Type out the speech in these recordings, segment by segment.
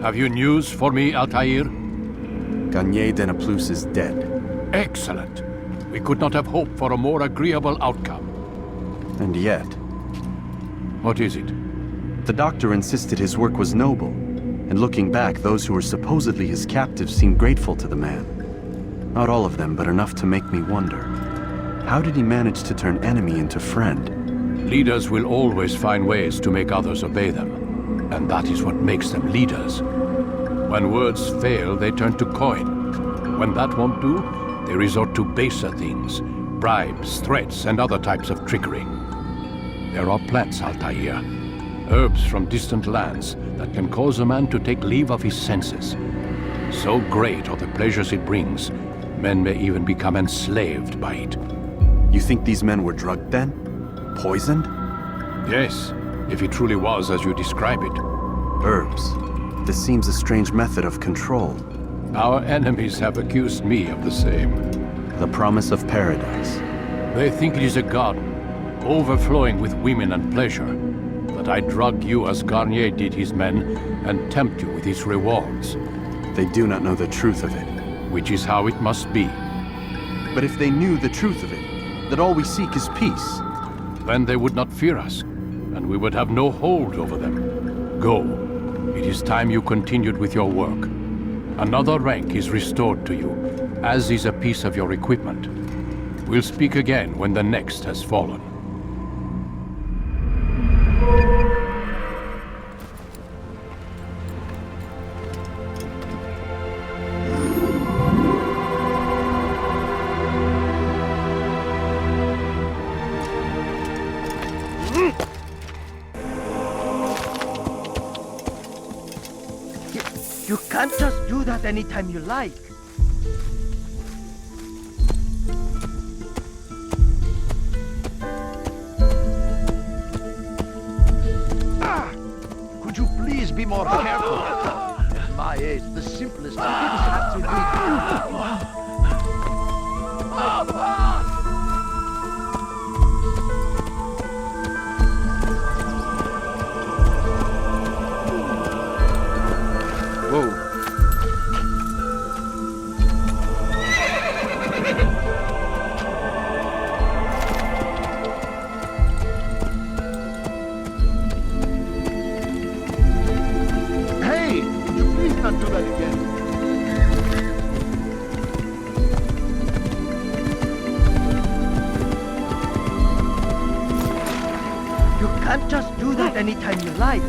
Have you news for me, Altair? Garnier de Naplouse is dead. Excellent. We could not have hoped for a more agreeable outcome. And yet, What is it? the doctor insisted his work was noble. And looking back, those who were supposedly his captives seemed grateful to the man. Not all of them, but enough to make me wonder. How did he manage to turn enemy into friend? Leaders will always find ways to make others obey them. And that is what makes them leaders. When words fail, they turn to coin. When that won't do, they resort to baser things. Bribes, threats, and other types of trickery. There are plants, Altair. Herbs from distant lands that can cause a man to take leave of his senses. So great are the pleasures it brings, men may even become enslaved by it. You think these men were drugged then? Poisoned? Yes, if it truly was as you describe it. Herbs. This seems a strange method of control. Our enemies have accused me of the same. The promise of paradise. They think it is a garden, overflowing with women and pleasure. That I drug you as Garnier did his men, and tempt you with his rewards. They do not know the truth of it. Which is how it must be. But if they knew the truth of it, that all we seek is peace. Then they would not fear us, and we would have no hold over them. Go. It is time you continued with your work. Another rank is restored to you, as is a piece of your equipment. We'll speak again when the next has fallen. You can't just do that anytime you like. Could you please be more careful? At my age, the simplest of things have to be. Whoa. Hey! Could you please not do that again? You can't just do that anytime you like.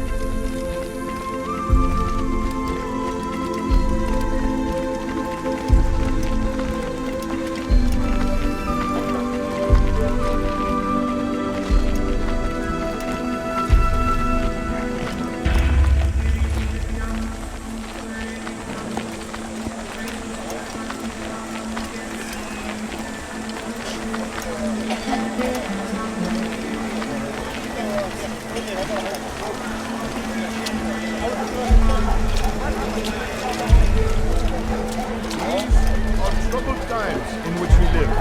Troubled times in which we live.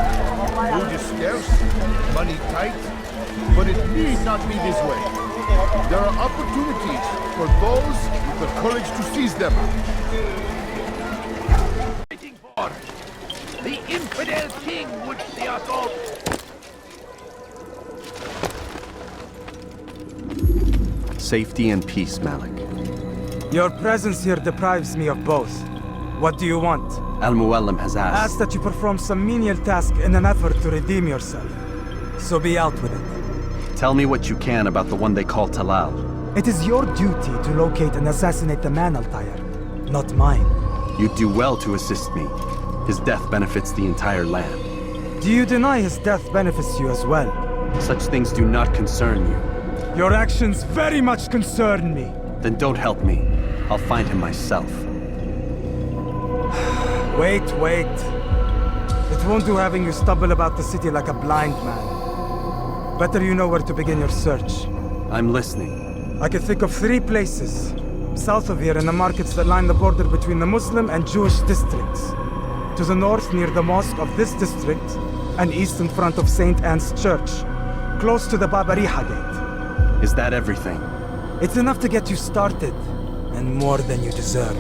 Food is scarce, money tight, but it need not be this way. There are opportunities for those with the courage to seize them. Waiting for the infidel king would see us all. Safety and peace, Malik. Your presence here deprives me of both. What do you want? Al-Muallim has asked. Ask that you perform some menial task in an effort to redeem yourself. So be out with it. Tell me what you can about the one they call Talal. It is your duty to locate and assassinate the man, Altair, not mine. You'd do well to assist me. His death benefits the entire land. Do you deny his death benefits you as well? Such things do not concern you. Your actions very much concern me. Then don't help me. I'll find him myself. Wait. It won't do having you stumble about the city like a blind man. Better you know where to begin your search. I'm listening. I can think of 3 places. South of here in the markets that line the border between the Muslim and Jewish districts. To the north near the mosque of this district, and east in front of St. Anne's Church, close to the Babariha Gate. Is that everything? It's enough to get you started. and more than you deserve.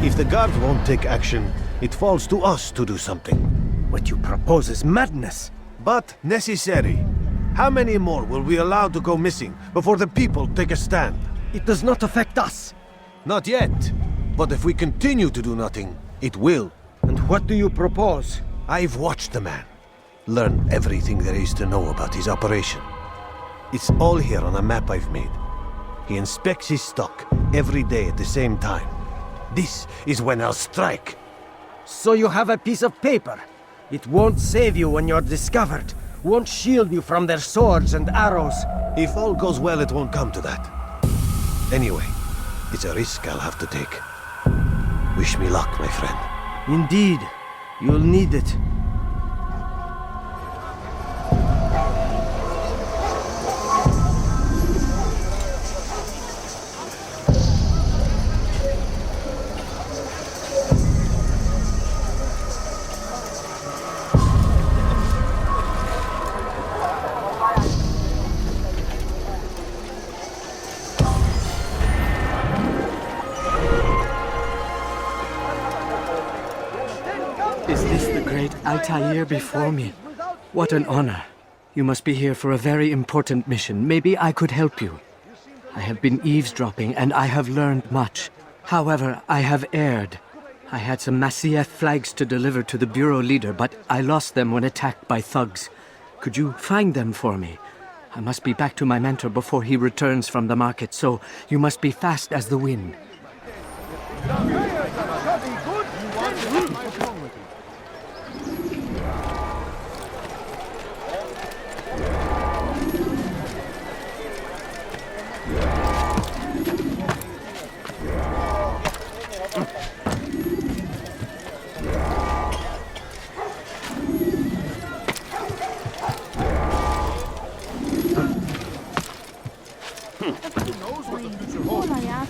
If the guards won't take action, it falls to us to do something. What you propose is madness. But necessary. How many more will we allow to go missing before the people take a stand? It does not affect us. Not yet. But if we continue to do nothing, it will. And what do you propose? I've watched the man. Learn everything there is to know about his operation. It's all here on a map I've made. He inspects his stock every day at the same time. This is when I'll strike. So you have a piece of paper. It won't save you when you're discovered. Won't shield you from their swords and arrows. If all goes well, it won't come to that. Anyway, it's a risk I'll have to take. Wish me luck, my friend. Indeed, you'll need it. Is this the great Altair before me? What an honor. You must be here for a very important mission. Maybe I could help you. I have been eavesdropping and I have learned much. However, I have erred. I had some Masyaf flags to deliver to the bureau leader, but I lost them when attacked by thugs. Could you find them for me? I must be back to my mentor before he returns from the market, so you must be fast as the wind.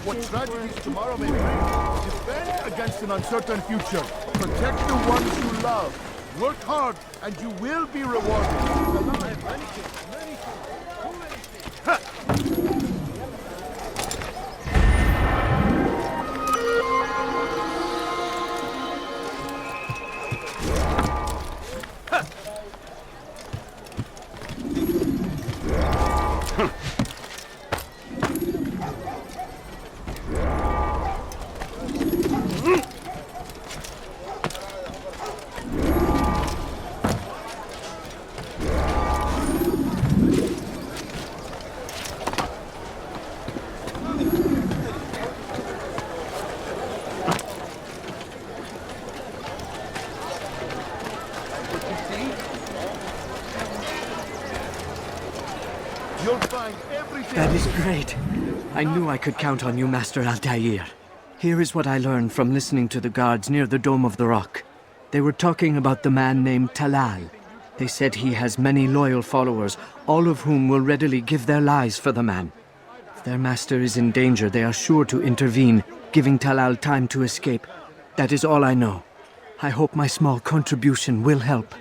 What tragedies tomorrow may bring. Defend against an uncertain future. Protect the ones you love. Work hard, and you will be rewarded. Alive, many things, too many things. You'll find everything. That is great. I knew I could count on you, Master Altair. Here is what I learned from listening to the guards near the Dome of the Rock. They were talking about the man named Talal. They said he has many loyal followers, all of whom will readily give their lives for the man. If their master is in danger, they are sure to intervene, giving Talal time to escape. That is all I know. I hope my small contribution will help.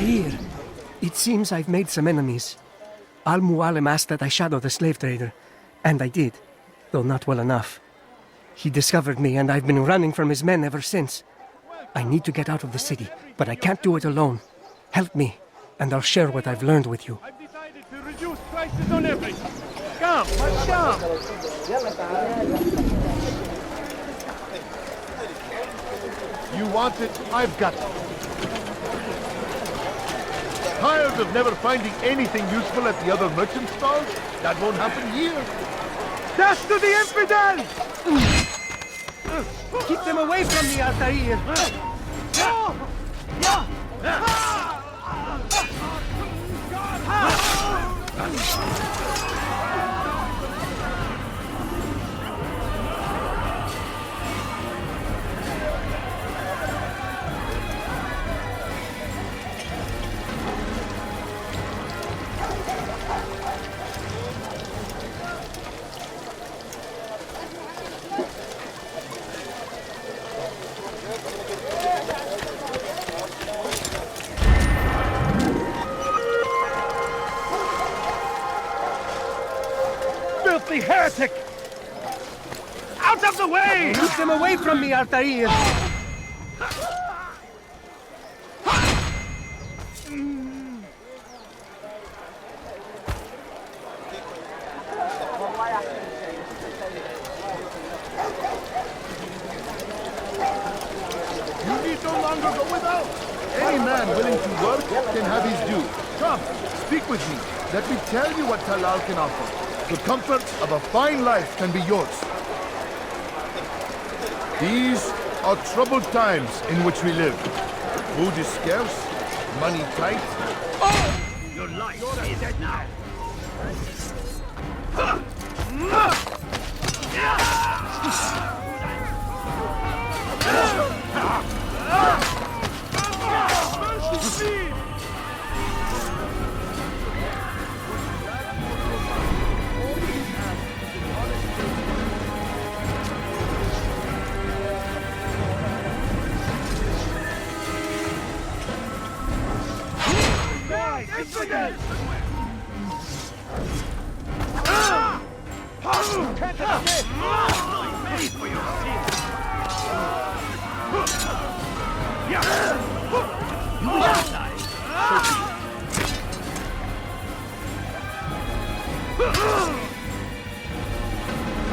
Altair, it seems I've made some enemies. Al-Mualim asked that I shadow the slave trader, and I did, though not well enough. He discovered me, and I've been running from his men ever since. I need to get out of the city, but I can't do it alone. Help me, and I'll share what I've learned with you. I've decided to reduce prices on everything. Come, come. You want it? I've got it. Tired of never finding anything useful at the other merchant stalls? That won't happen here. Dash to the infidels! Keep them away from me, Altair! filthy heretic! Out of the way! Keep them away from me, Altair! You need no longer go without. Any man willing to work can have his due. Come, speak with me. Let me tell you what Talal can offer. The comforts of a fine life can be yours. These are troubled times in which we live. Food is scarce, money tight. Your life is dead now!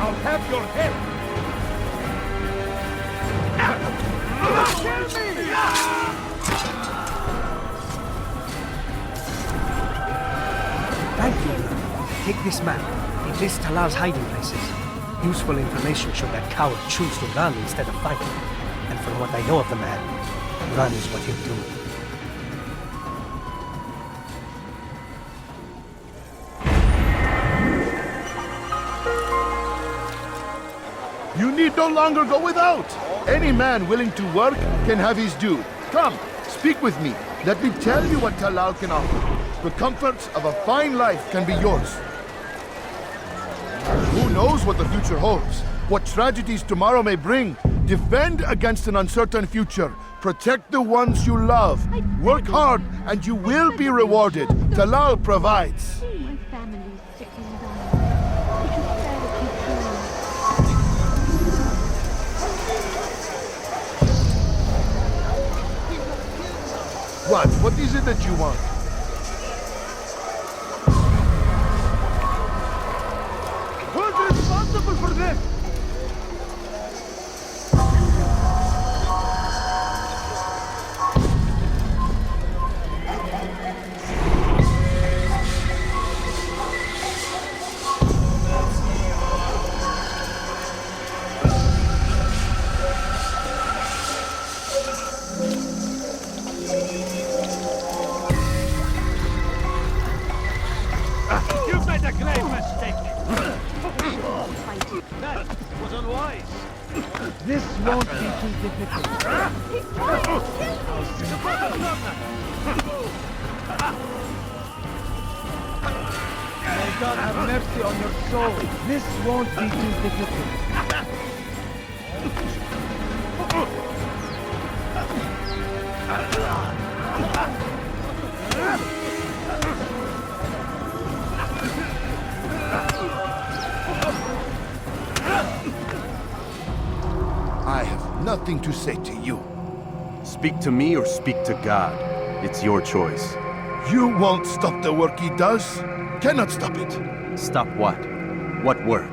I'll have your head. Kill me! Thank you. Take this map. It lists Talal's hiding places. Useful information should that coward choose to run instead of fight. And from what I know of the man, run is what he'll do. You need no longer go without. Any man willing to work can have his due. Come, speak with me. Let me tell you what Talal can offer. The comforts of a fine life can be yours. Who knows what the future holds? What tragedies tomorrow may bring? Defend against an uncertain future. Protect the ones you love. Work hard and you will be rewarded. Talal provides. My family is sitting down. It is therapy What is it that you want? Who's responsible for this? You've made a grave mistake! That was unwise! This won't be too difficult. May God have mercy on your soul. This won't be too difficult. I have nothing to say to you. Speak to me or speak to God. It's your choice. You won't stop the work he does. Cannot stop it. Stop what? What work?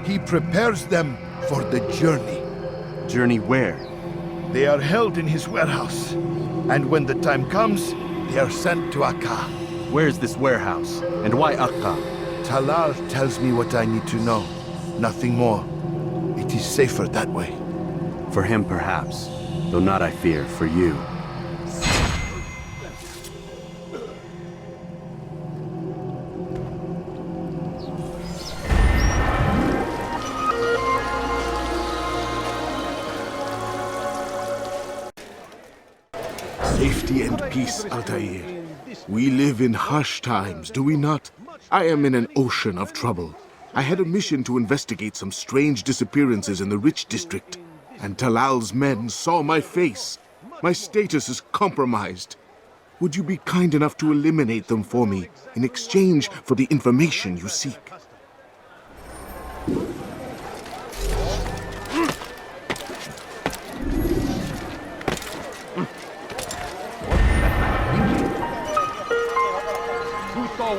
He prepares them for the journey. Journey where? They are held in his warehouse. And when the time comes, they are sent to Akka. Where's this warehouse? And why Akka? Talal tells me what I need to know. Nothing more. It is safer that way. For him, perhaps. Though not, I fear, for you. Safety and peace, Altair. We live in harsh times, do we not? I am in an ocean of trouble. I had a mission to investigate some strange disappearances in the rich district, and Talal's men saw my face. My status is compromised. Would you be kind enough to eliminate them for me in exchange for the information you seek?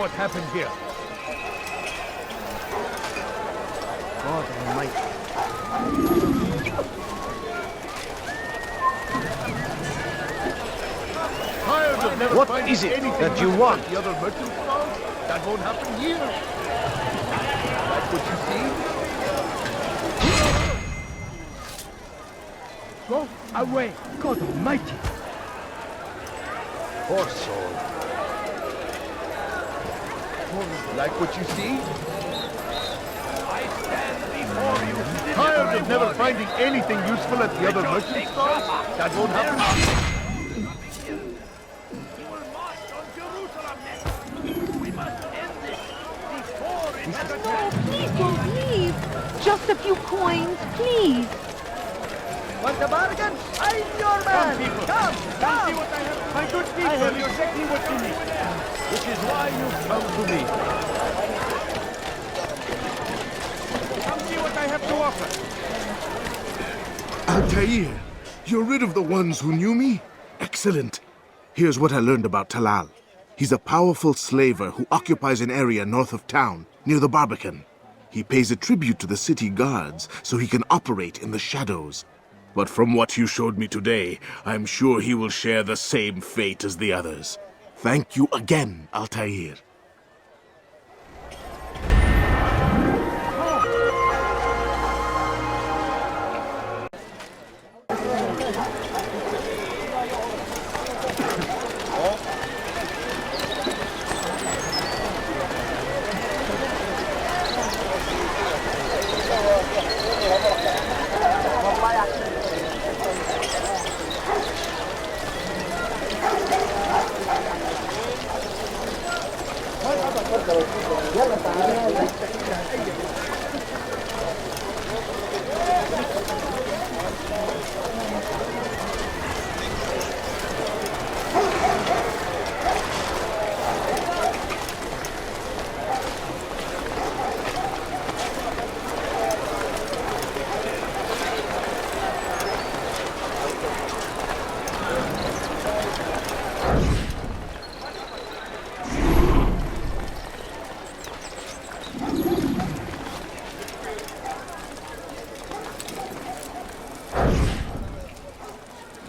what happened here. God Almighty. Tired of never What finding is it anything that you useful want? at the other merchant stalls? That won't happen here. Like what you see? Go away, God Almighty. Poor soul. Like what you see? I stand before you. Tired of never finding anything useful at the other merchant stalls? That won't happen. You will march on Jerusalem next. We must end this before it has a No, chance. please don't leave. Just a few coins, please. Want a bargain? I'm your man! people. Come! See what I have. My good people, I have you're exactly what you need. Which is why you've come to me. Come see what I have to offer. Altair, you're rid of the ones who knew me? Excellent. Here's what I learned about Talal. He's a powerful slaver who occupies an area north of town, near the Barbican. He pays a tribute to the city guards so he can operate in the shadows. But from what you showed me today, I'm sure he will share the same fate as the others. Thank you again, Altair.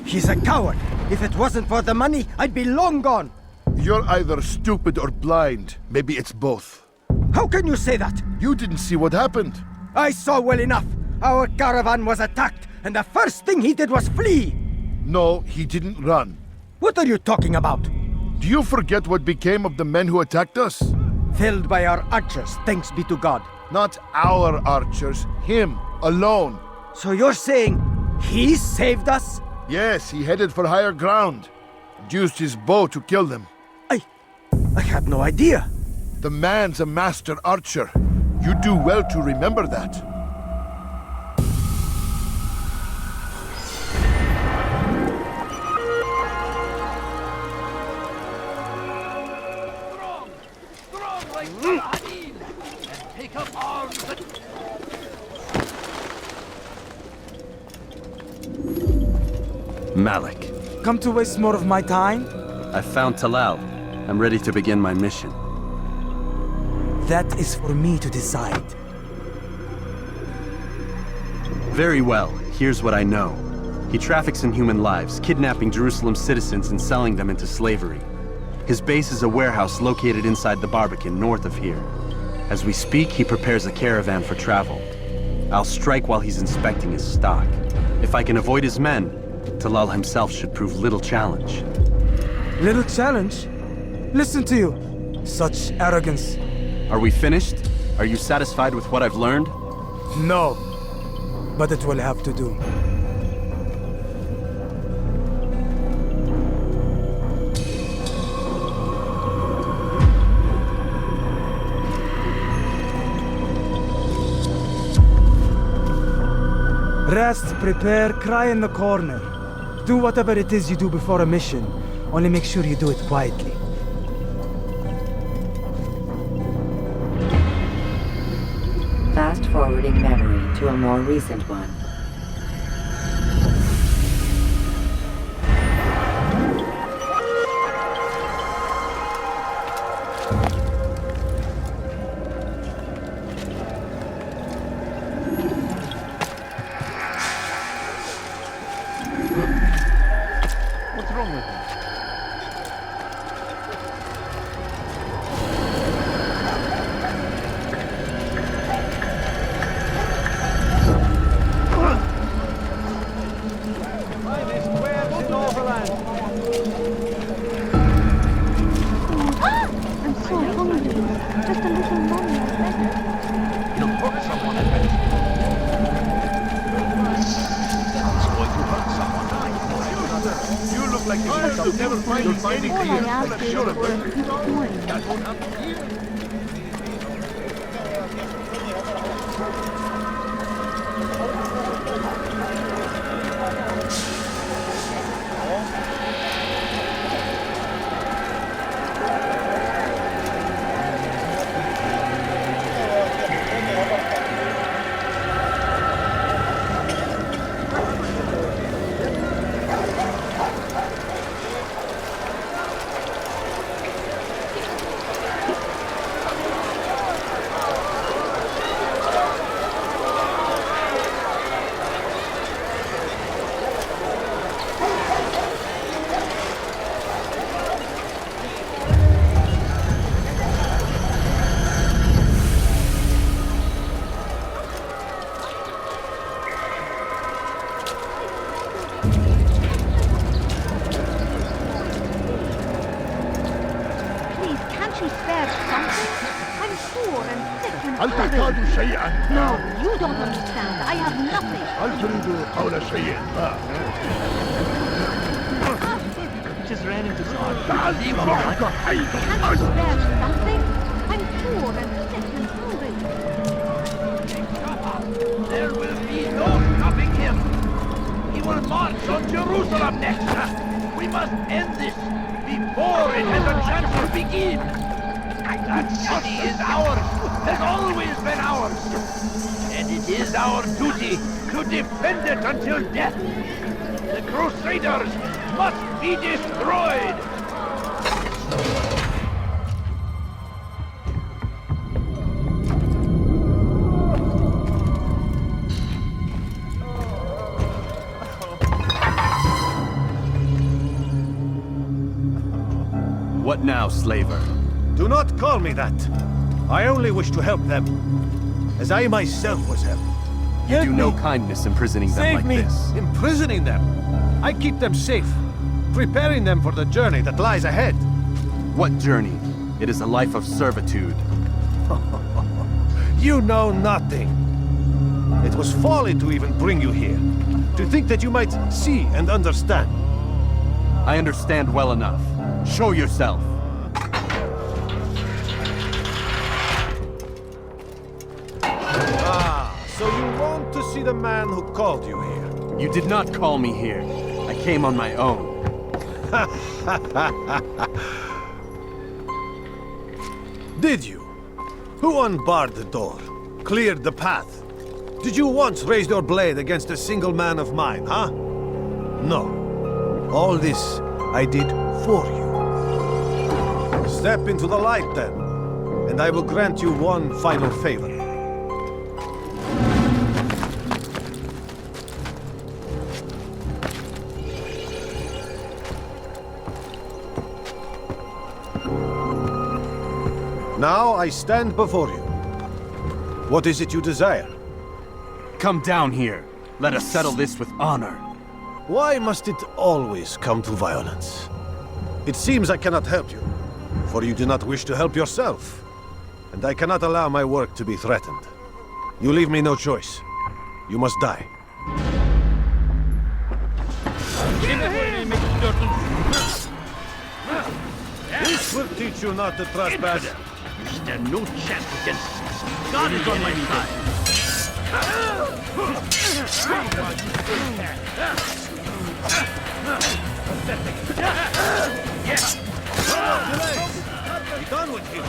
He's a coward. If it wasn't for the money, I'd be long gone. You're either stupid or blind. Maybe it's both. How can you say that? You didn't see what happened. I saw well enough. Our caravan was attacked, and the first thing he did was flee. No, he didn't run. What are you talking about? Do you forget what became of the men who attacked us? Felled by our archers, thanks be to God. Not our archers, him, alone. So you're saying he saved us? Yes, he headed for higher ground. And used his bow to kill them. I had no idea. The man's a master archer. You do well to remember that. Strong like Hadid, and take up arms and... Malik, Come to waste more of my time? I found Talal. I'm ready to begin my mission. That is for me to decide. Very well. Here's what I know. He traffics in human lives, kidnapping Jerusalem citizens and selling them into slavery. His base is a warehouse located inside the Barbican, north of here. As we speak, he prepares a caravan for travel. I'll strike while he's inspecting his stock. If I can avoid his men, Talal himself should prove little challenge. Little challenge? Listen to you. Such arrogance. Are we finished? Are you satisfied with what I've learned? No. But it will have to do. Rest, prepare, cry in the corner. Do whatever it is you do before a mission. Only make sure you do it quietly. Fast-forwarding memory to a more recent one. never finding anything All I useful ask at is the other for a merchant few stalls. coins. That won't happen here. Please, can't you spare something? I'm poor and sick and هل hungry. تحتاج شيئا؟ No, you don't understand. I have nothing. هل تريد قول شيء ما؟ Just ran into someone. تعال معك حي. Can't you spare something? I'm poor and sick and hungry. There will be no stopping him. He will march on Jerusalem next. We must end this before it has a chance to begin. That city is ours, has always been ours. And it is our duty to defend it until death. The Crusaders must be destroyed. What now, slaver? Do not call me that. I only wish to help them, as I myself was helped. You do no kindness imprisoning them like this. Imprisoning them? I keep them safe, preparing them for the journey that lies ahead. What journey? It is a life of servitude. You know nothing. It was folly to even bring you here, to think that you might see and understand. I understand well enough. Show yourself. So you want to see the man who called you here? You did not call me here. I came on my own. Did you? Who unbarred the door? Cleared the path? Did you once raise your blade against a single man of mine, huh? No. All this I did for you. Step into the light then, and I will grant you one final favor. Now I stand before you. What is it you desire? Come down here. Let us settle this with honor. Why must it always come to violence? It seems I cannot help you, for you do not wish to help yourself. And I cannot allow my work to be threatened. You leave me no choice. You must die. This will teach you not to trespass. You stand no chance against us. God is on my side. Yes. Be done with him.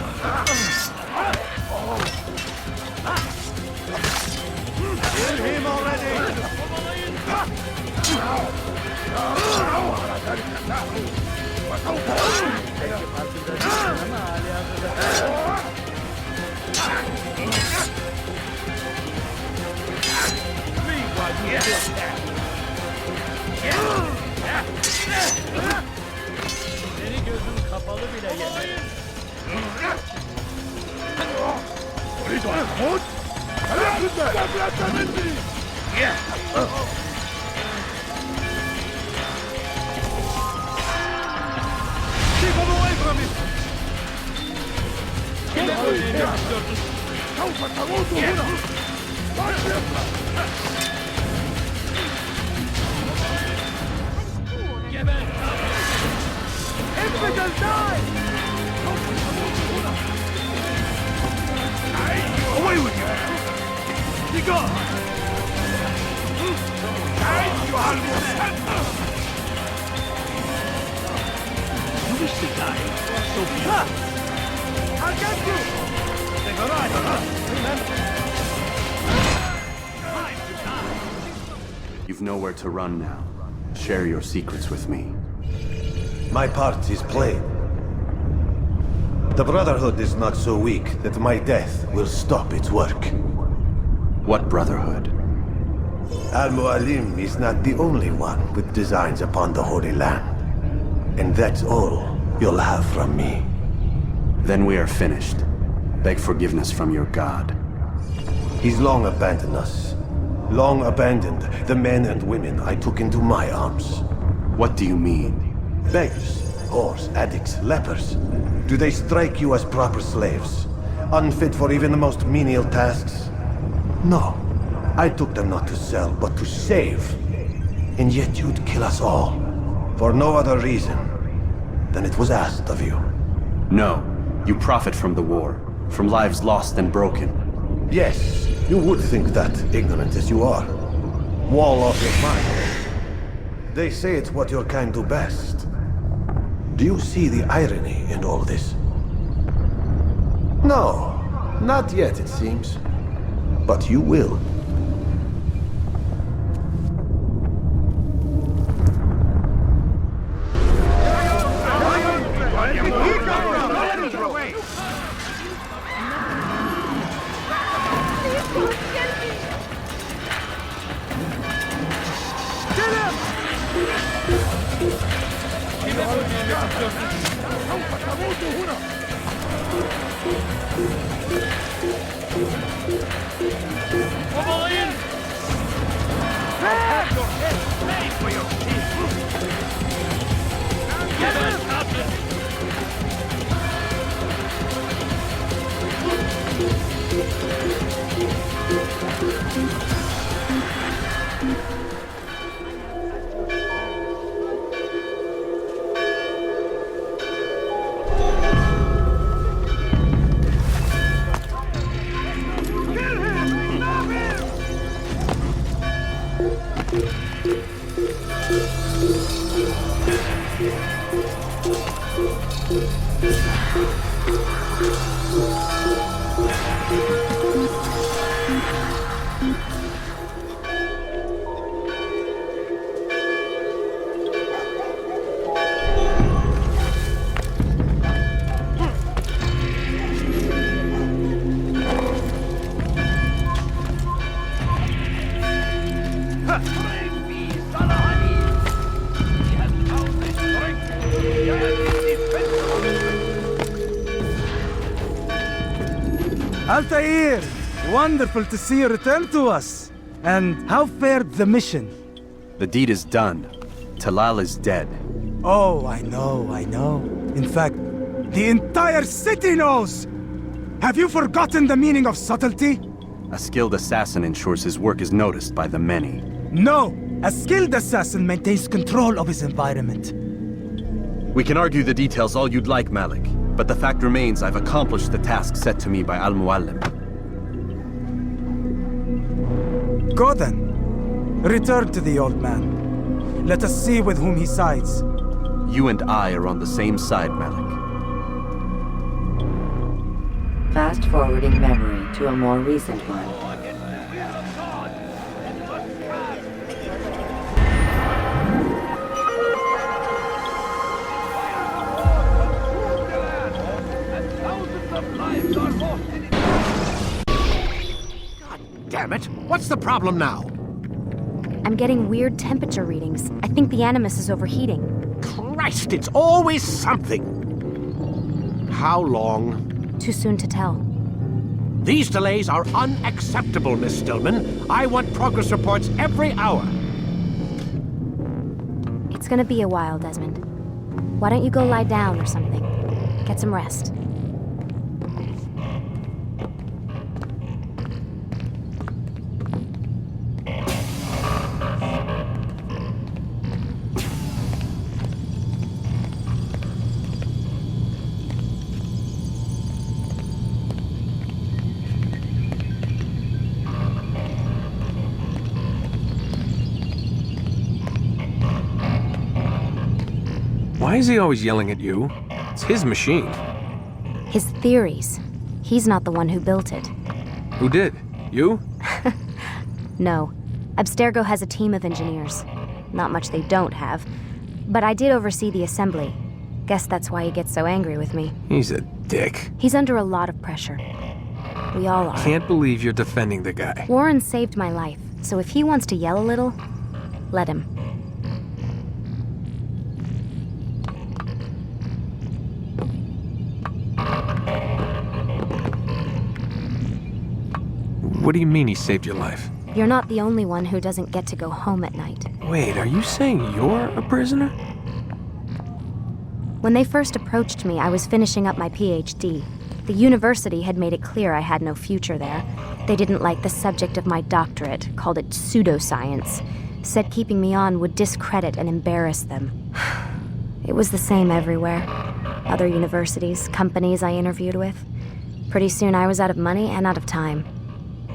Kill him already. Seni gözüm kapalı bile yemedim. Keep him away from me! infidel die! Away with you! Be gone! You wish to die? So be it. I'll get you! You've nowhere to run now. Share your secrets with me. My part is played. The Brotherhood is not so weak that my death will stop its work. What Brotherhood? Al-Mualim is not the only one with designs upon the Holy Land. And that's all you'll have from me. Then we are finished. Beg forgiveness from your god. He's long abandoned us. Long abandoned the men and women I took into my arms. What do you mean? Beggars, whores, addicts, lepers. Do they strike you as proper slaves? Unfit for even the most menial tasks? No. I took them not to sell, but to save. And yet you'd kill us all. For no other reason than it was asked of you. No. You profit from the war. From lives lost and broken. Yes, you would think that, ignorant as you are. Wall off your mind. They say it's what your kind do best. Do you see the irony in all this? No, not yet, it seems. But you will. Altair! Wonderful to see you return to us. And how fared the mission? The deed is done. Talal is dead. Oh, I know. In fact, the entire city knows! Have you forgotten the meaning of subtlety? A skilled assassin ensures his work is noticed by the many. No! A skilled assassin maintains control of his environment. We can argue the details all you'd like, Malik. But the fact remains I've accomplished the task set to me by Al-Mualim. Go then. Return to the old man. Let us see with whom he sides. You and I are on the same side, Malik. Fast forwarding memory to a more recent one. Damn it! What's the problem now? I'm getting weird temperature readings. I think the Animus is overheating. Christ, it's always something! How long? Too soon to tell. These delays are unacceptable, Miss Stillman. I want progress reports every hour. It's gonna be a while, Desmond. Why don't you go lie down or something? Get some rest. Why is he always yelling at you? It's his machine. His theories. He's not the one who built it. Who did? You? No. Abstergo has a team of engineers. Not much they don't have. But I did oversee the assembly. Guess that's why he gets so angry with me. He's a dick. He's under a lot of pressure. We all are. Can't believe you're defending the guy. Warren saved my life, so if he wants to yell a little, let him. What do you mean he saved your life? You're not the only one who doesn't get to go home at night. Wait, are you saying you're a prisoner? When they first approached me, I was finishing up my PhD. The university had made it clear I had no future there. They didn't like the subject of my doctorate, called it pseudoscience. Said keeping me on would discredit and embarrass them. It was the same everywhere. Other universities, companies I interviewed with. Pretty soon I was out of money and out of time.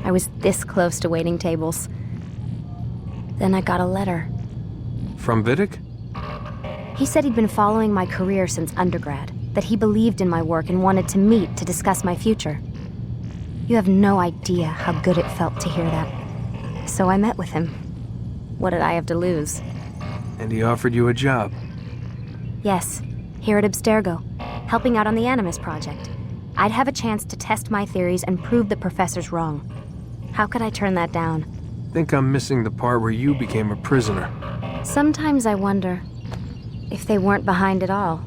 I was this close to waiting tables. Then I got a letter. From Vidic? He said he'd been following my career since undergrad, that he believed in my work and wanted to meet to discuss my future. You have no idea how good it felt to hear that. So I met with him. What did I have to lose? And he offered you a job? Yes, here at Abstergo, helping out on the Animus project. I'd have a chance to test my theories and prove the professors wrong. How could I turn that down? Think I'm missing the part where you became a prisoner. Sometimes I wonder if they weren't behind it all.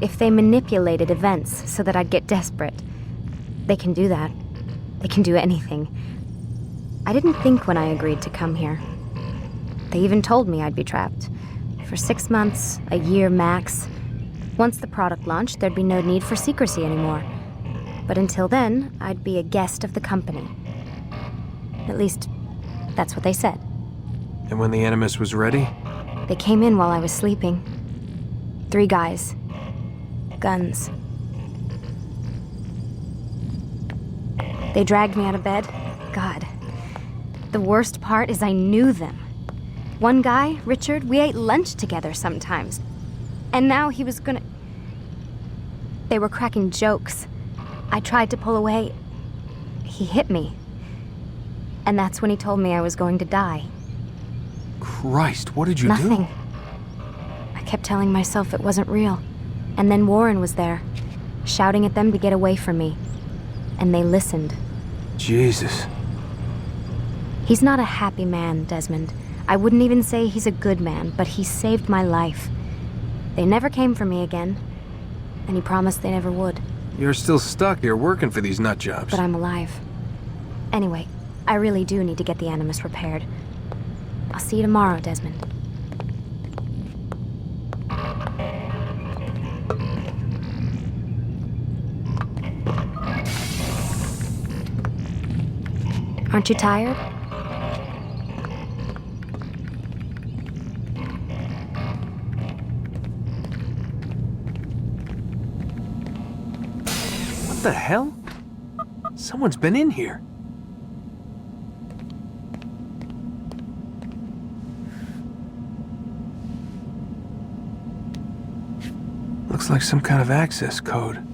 If they manipulated events so that I'd get desperate. They can do that. They can do anything. I didn't think when I agreed to come here. They even told me I'd be trapped. For 6 months, a year max. Once the product launched, there'd be no need for secrecy anymore. But until then, I'd be a guest of the company. At least, that's what they said. And when the Animus was ready? They came in while I was sleeping. 3 guys. Guns. They dragged me out of bed. God. The worst part is I knew them. One guy, Richard, we ate lunch together sometimes. And now he was gonna... They were cracking jokes. I tried to pull away. He hit me. And that's when he told me I was going to die. Christ, what did you do? Nothing. I kept telling myself it wasn't real. And then Warren was there, shouting at them to get away from me. And they listened. Jesus. He's not a happy man, Desmond. I wouldn't even say he's a good man, but he saved my life. They never came for me again, and he promised they never would. You're still stuck here working for these nut jobs. But I'm alive. Anyway, I really do need to get the Animus repaired. I'll see you tomorrow, Desmond. Aren't you tired? What the hell? Someone's been in here. Looks like some kind of access code.